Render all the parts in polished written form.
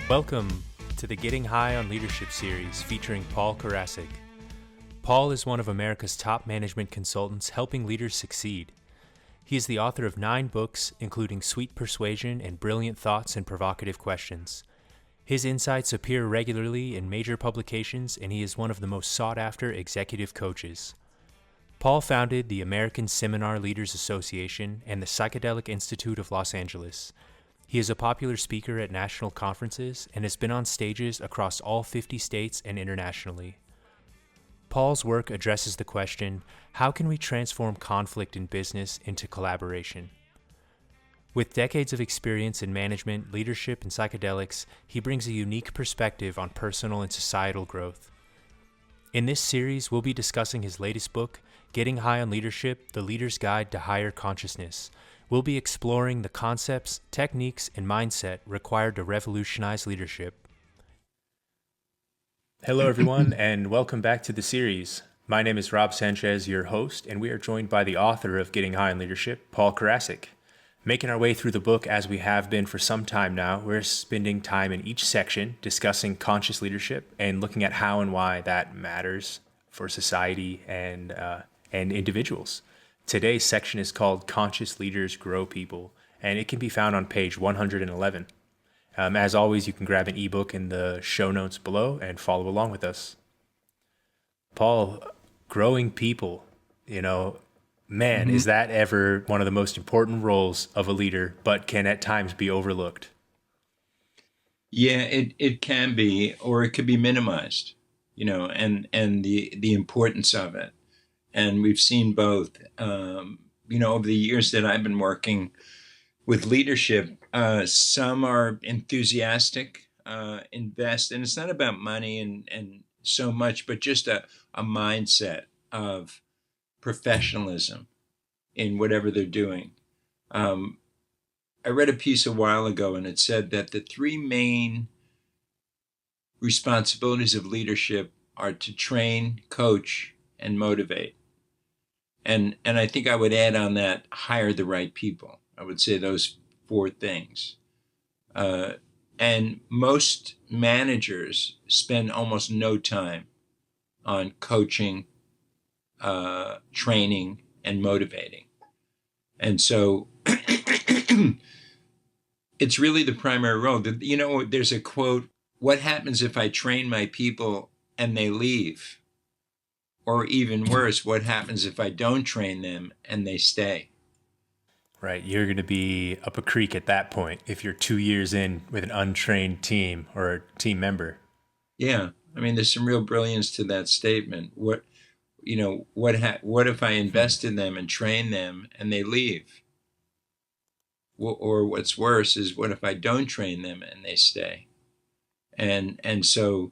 Welcome to the Getting High on Leadership series featuring Paul Karasik. Paul is one of America's top management consultants helping leaders succeed. He is the author of 9 books, including Sweet Persuasion and Brilliant Thoughts and Provocative Questions. His insights appear regularly in major publications, and he is one of the most sought-after executive coaches. Paul founded the American Seminar Leaders Association and the Psychedelic Institute of Los Angeles. He is a popular speaker at national conferences and has been on stages across all 50 states and internationally. Paul's work addresses the question, how can we transform conflict in business into collaboration? With decades of experience in management, leadership, and psychedelics, he brings a unique perspective on personal and societal growth. In this series, we'll be discussing his latest book, Getting High on Leadership, The Leader's Guide to Higher Consciousness. We'll be exploring the concepts, techniques, and mindset required to revolutionize leadership. Hello, everyone, and welcome back to the series. My name is Sanchez, your host, and we are joined by the author of Getting High on Leadership, Paul Karasik. Making our way through the book as we have been for some time now, we're spending time in each section discussing conscious leadership and looking at how and why that matters for society and individuals. Today's section is called Conscious Leaders Grow People, and it can be found on page 111. As always, you can grab an ebook in the show notes below and follow along with us. Paul, growing people, is that ever one of the most important roles of a leader, but can at times be overlooked? Yeah, it can be, or it could be minimized, and the importance of it. And we've seen both, over the years that I've been working with leadership. Some are enthusiastic, invest, and it's not about money and so much, but just a mindset of professionalism in whatever they're doing. I read a piece a while ago, and it said that the 3 main responsibilities of leadership are to train, coach, and motivate. And I think I would add on that, hire the right people. I would say those 4 things. And most managers spend almost no time on coaching, training, and motivating. And so it's really the primary role. There's a quote, what happens if I train my people and they leave? Or even worse, what happens if I don't train them and they stay? Right, you're going to be up a creek at that point if you're 2 years in with an untrained team or a team member. Yeah, there's some real brilliance to that statement. What if I invest in them and train them and they leave? Or what's worse is, what if I don't train them and they stay? And so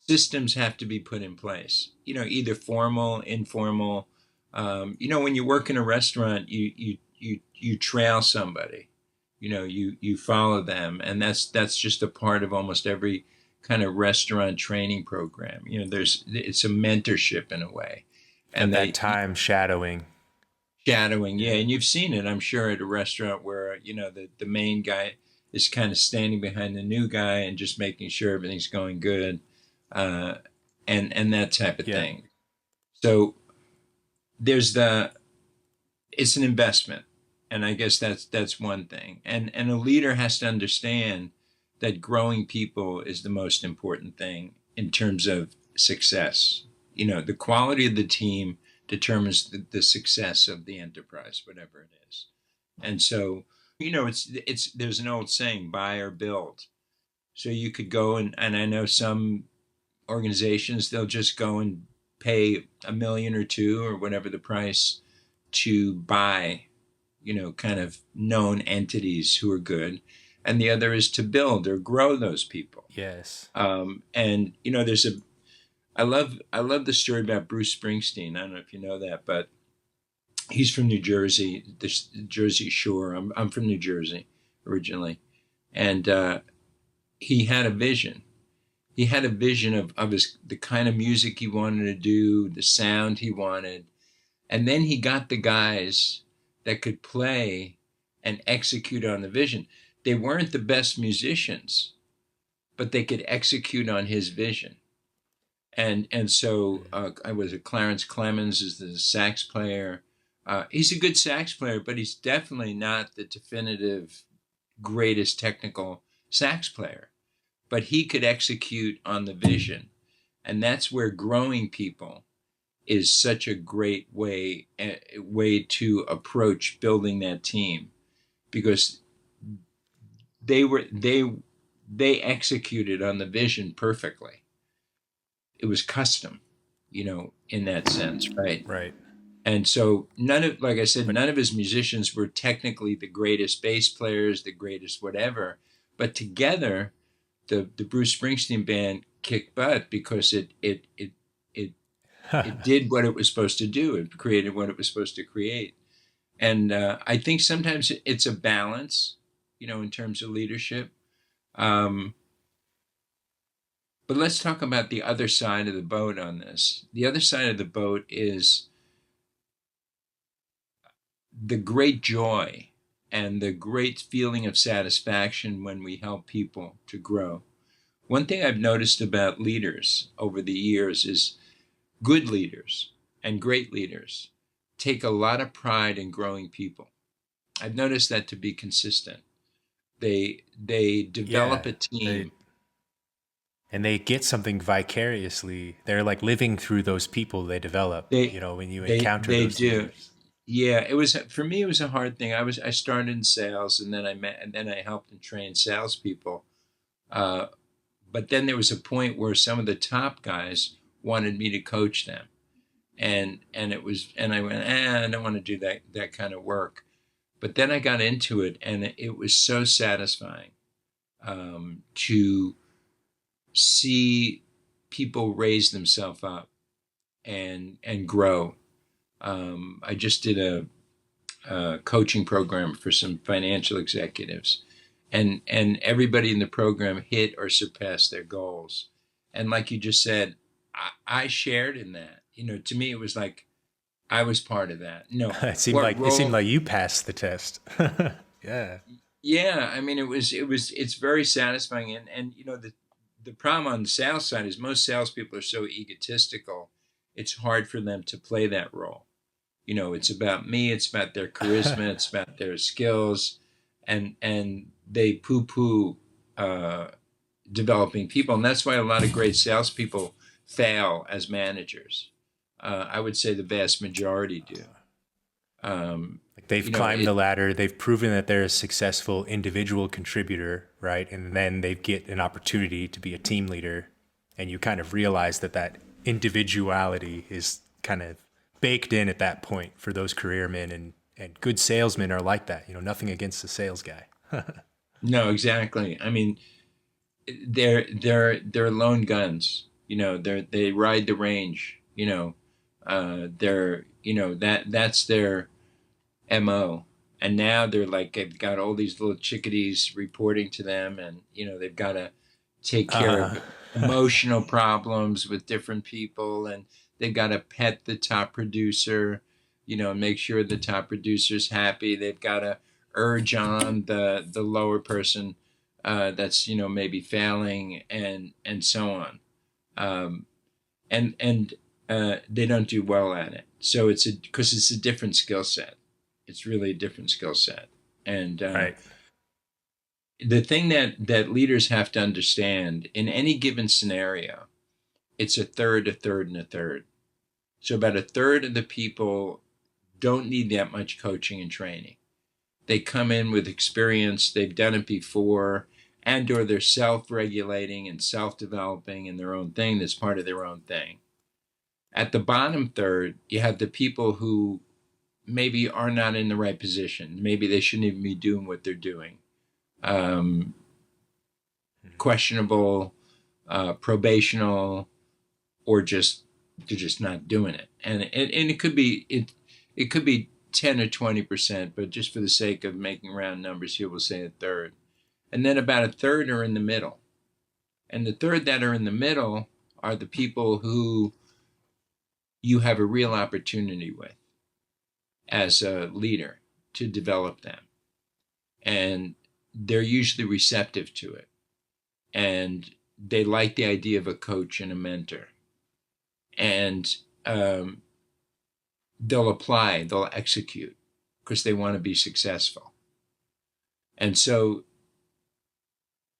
systems have to be put in place. Either formal, informal. When you work in a restaurant, you trail somebody. You follow them, and that's just a part of almost every kind of restaurant training program. It's a mentorship in a way, and that time shadowing, yeah. And you've seen it, I'm sure, at a restaurant where the main guy is kind of standing behind the new guy and just making sure everything's going good, and that type of thing. So it's an investment. And I guess that's one thing. And a leader has to understand that growing people is the most important thing in terms of success. The quality of the team determines the success of the enterprise, whatever it is. And so, there's an old saying, buy or build. So you could go and I know some organizations, they'll just go and pay $1 million or $2 million or whatever the price to buy kind of known entities who are good. And the other is to build or grow those people. Yes. And I love the story about Bruce Springsteen. I don't know if you know that, but he's from New Jersey, the Jersey Shore. I'm from New Jersey originally. And he had a vision. He had a vision of the kind of music he wanted to do, the sound he wanted. And then he got the guys that could play and execute on the vision. they weren't the best musicians, but they could execute on his vision. And so I was a Clarence Clemens is the sax player. He's a good sax player, but he's definitely not the definitive greatest technical sax player. But he could execute on the vision, and that's where growing people is such a great way to approach building that team, because they executed on the vision perfectly. It was custom, in that sense, right? Right. And so like I said, none of his musicians were technically the greatest bass players, the greatest whatever, but together, the Bruce Springsteen band kicked butt because it did what it was supposed to do. It created what it was supposed to create. And I think sometimes it's a balance, in terms of leadership. But let's talk about the other side of the boat on this. The other side of the boat is the great joy and the great feeling of satisfaction when we help people to grow. One thing I've noticed about leaders over the years is good leaders and great leaders take a lot of pride in growing people. I've noticed that to be consistent. They develop a team. And they get something vicariously. They're like living through those people they develop, when you encounter those leaders. Yeah, for me, it was a hard thing. I started in sales, and then I helped and trained salespeople. But then there was a point where some of the top guys wanted me to coach them. And I went, I don't want to do that kind of work. But then I got into it, and it was so satisfying to see people raise themselves up and grow. I just did a coaching program for some financial executives, and everybody in the program hit or surpassed their goals. And like you just said, I shared in that. To me, it was like I was part of that. It seemed like you passed the test. Yeah. Yeah, I mean, it's very satisfying, and the problem on the sales side is most salespeople are so egotistical. It's hard for them to play that role. It's about me. It's about their charisma. It's about their skills, and they poo-poo developing people, and that's why a lot of great salespeople fail as managers. I would say the vast majority do. They've climbed the ladder. They've proven that they're a successful individual contributor, right? And then they get an opportunity to be a team leader, and you kind of realize that individuality is kind of baked in at that point for those career men, and good salesmen are like that. Nothing against the sales guy. No, exactly. I mean, they're lone guns. They ride the range. That's their MO. And now they've got all these little chickadees reporting to them, and they've got to take care of emotional problems with different people, and they've got to pet the top producer, make sure the top producer's happy. They've got to urge on the lower person that's maybe failing, and so on. And they don't do well at it. So because it's a different skill set. It's really a different skill set. And right. The thing that leaders have to understand in any given scenario, it's a third, and a third. So about a third of the people don't need that much coaching and training. They come in with experience, they've done it before, and or they're self-regulating and self-developing in their own thing that's part of their own thing. At the bottom third, you have the people who maybe are not in the right position. Maybe they shouldn't even be doing what they're doing. Questionable, probational, or they're just not doing it. And it could be 10 or 20%, but just for the sake of making round numbers here, we'll say a third. And then about a third are in the middle. And the third that are in the middle are the people who you have a real opportunity with as a leader to develop them. And they're usually receptive to it, and they like the idea of a coach and a mentor, and they'll execute because they want to be successful. And so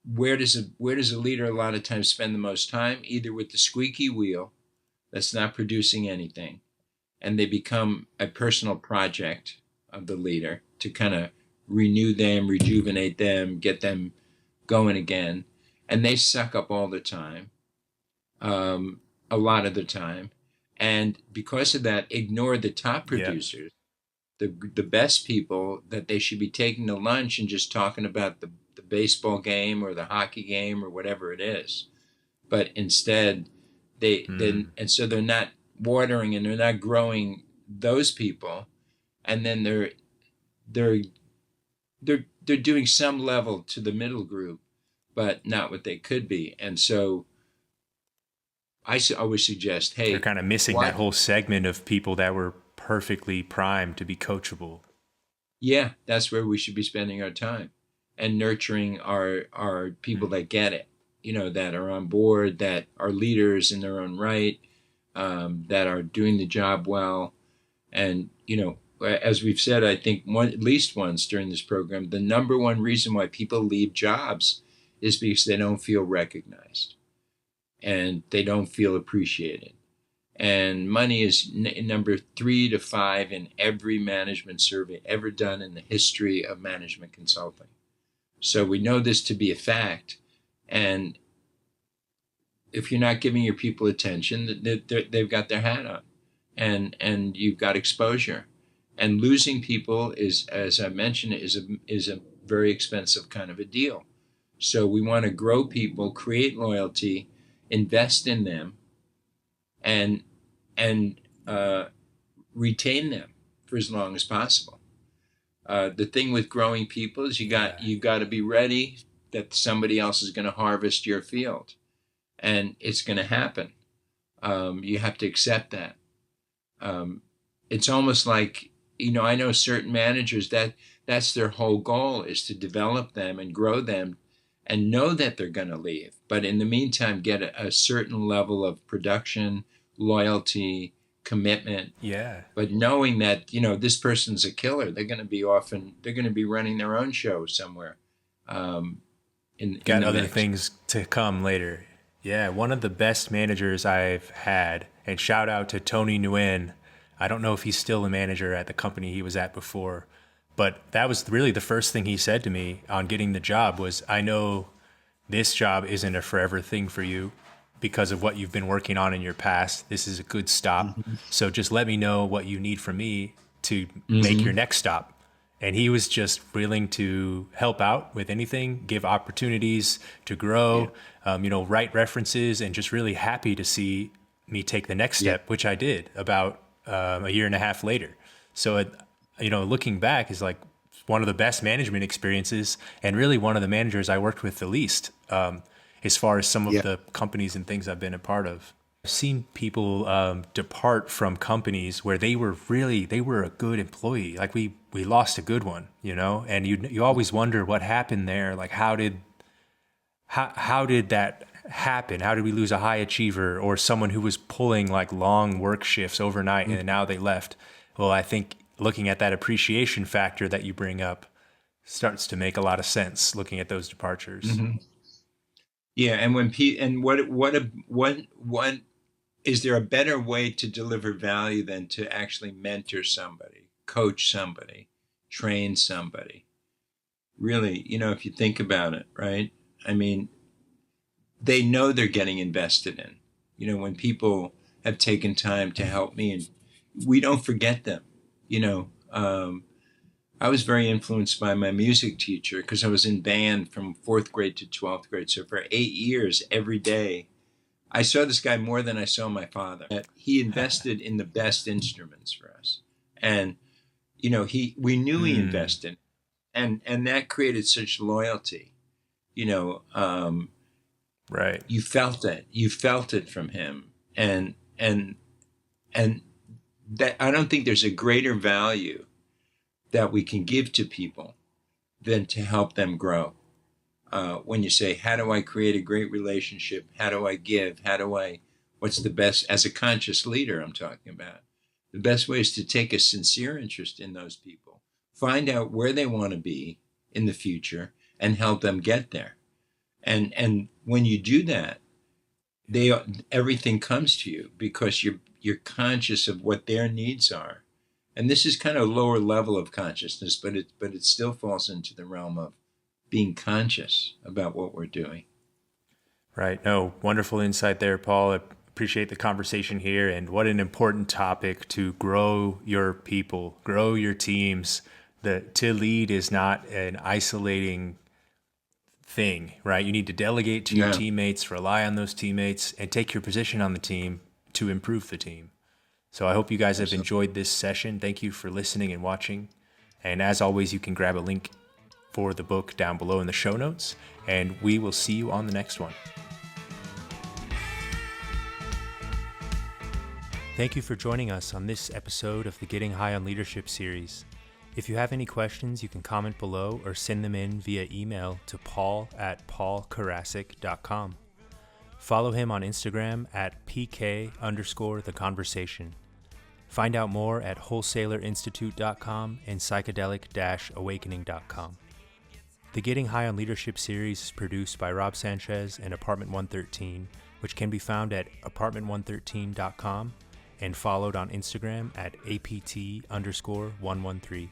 where does a leader a lot of times spend the most time? Either with the squeaky wheel that's not producing anything, and they become a personal project of the leader to kind of renew them, rejuvenate them, get them going again. And they suck up all the time, a lot of the time. And because of that, ignore the top producers, the best people that they should be taking to lunch and just talking about the baseball game or the hockey game or whatever it is. But instead, and so they're not watering and they're not growing those people, and then they're doing some level to the middle group, but not what they could be. And so I always suggest, hey, they're kind of missing that whole segment of people that were perfectly primed to be coachable. Yeah, that's where we should be spending our time and nurturing our people that get it, that are on board, that are leaders in their own right, that are doing the job well. And, as we've said, I think at least once during this program, the number one reason why people leave jobs is because they don't feel recognized and they don't feel appreciated. And money is number 3 to 5 in every management survey ever done in the history of management consulting. So we know this to be a fact. And if you're not giving your people attention, they've got their hat on, and you've got exposure. And losing people is, as I mentioned, is a very expensive kind of a deal. So we want to grow people, create loyalty, invest in them, and retain them for as long as possible. The thing with growing people is you got to be ready that somebody else is going to harvest your field, and it's going to happen. You have to accept that. It's almost like, I know certain managers that's their whole goal, is to develop them and grow them and know that they're going to leave. But in the meantime, get a certain level of production, loyalty, commitment. Yeah. But knowing that, this person's a killer, they're going to be running their own show somewhere. Got other things to come later. Yeah. One of the best managers I've had, and shout out to Tony Nguyen. I don't know if he's still a manager at the company he was at before, but that was really the first thing he said to me on getting the job was, I know this job isn't a forever thing for you because of what you've been working on in your past. This is a good stop. Mm-hmm. So just let me know what you need from me to make your next stop. And he was just willing to help out with anything, give opportunities to grow, write references, and just really happy to see me take the next step, which I did about a year and a half later. So, looking back is like one of the best management experiences, and really one of the managers I worked with the least, as far as some of the companies and things I've been a part of. I've seen people depart from companies where they were a good employee. Like we lost a good one, and you always wonder what happened there. Like how did that happen? How did we lose a high achiever or someone who was pulling like long work shifts overnight and now they left? Well, I think looking at that appreciation factor that you bring up starts to make a lot of sense looking at those departures. Mm-hmm. Yeah. And what is there a better way to deliver value than to actually mentor somebody, coach somebody, train somebody? Really, if you think about it, right? I mean, they know they're getting invested in, when people have taken time to help me, and we don't forget them. I was very influenced by my music teacher because I was in band from 4th grade to 12th grade. So for 8 years, every day, I saw this guy more than I saw my father. He invested in the best instruments for us. And, we knew he invested, and that created such loyalty, right. You felt it from him. And that, I don't think there's a greater value that we can give to people than to help them grow. When you say, how do I create a great relationship? How do I give? What's the best, as a conscious leader I'm talking about, the best way is to take a sincere interest in those people, find out where they want to be in the future and help them get there. And when you do that, everything comes to you because you're conscious of what their needs are. And this is kind of a lower level of consciousness, but it still falls into the realm of being conscious about what we're doing. Right. No, wonderful insight there, Paul. I appreciate the conversation here, and what an important topic to grow your people, grow your teams. To lead is not an isolating thing, right? You need to delegate to your teammates, rely on those teammates, and take your position on the team to improve the team. So I hope you guys have enjoyed this session. Thank you for listening and watching. And as always, you can grab a link for the book down below in the show notes, and we will see you on the next one. Thank you for joining us on this episode of the Getting High on Leadership series. If you have any questions, you can comment below or send them in via email to paul@paulkarasik.com. Follow him on Instagram at PK_theconversation. Find out more at wholesalerinstitute.com and psychedelic-awakening.com. The Getting High on Leadership series is produced by Rob Sanchez and Apartment 113, which can be found at apartment113.com and followed on Instagram at APT_113.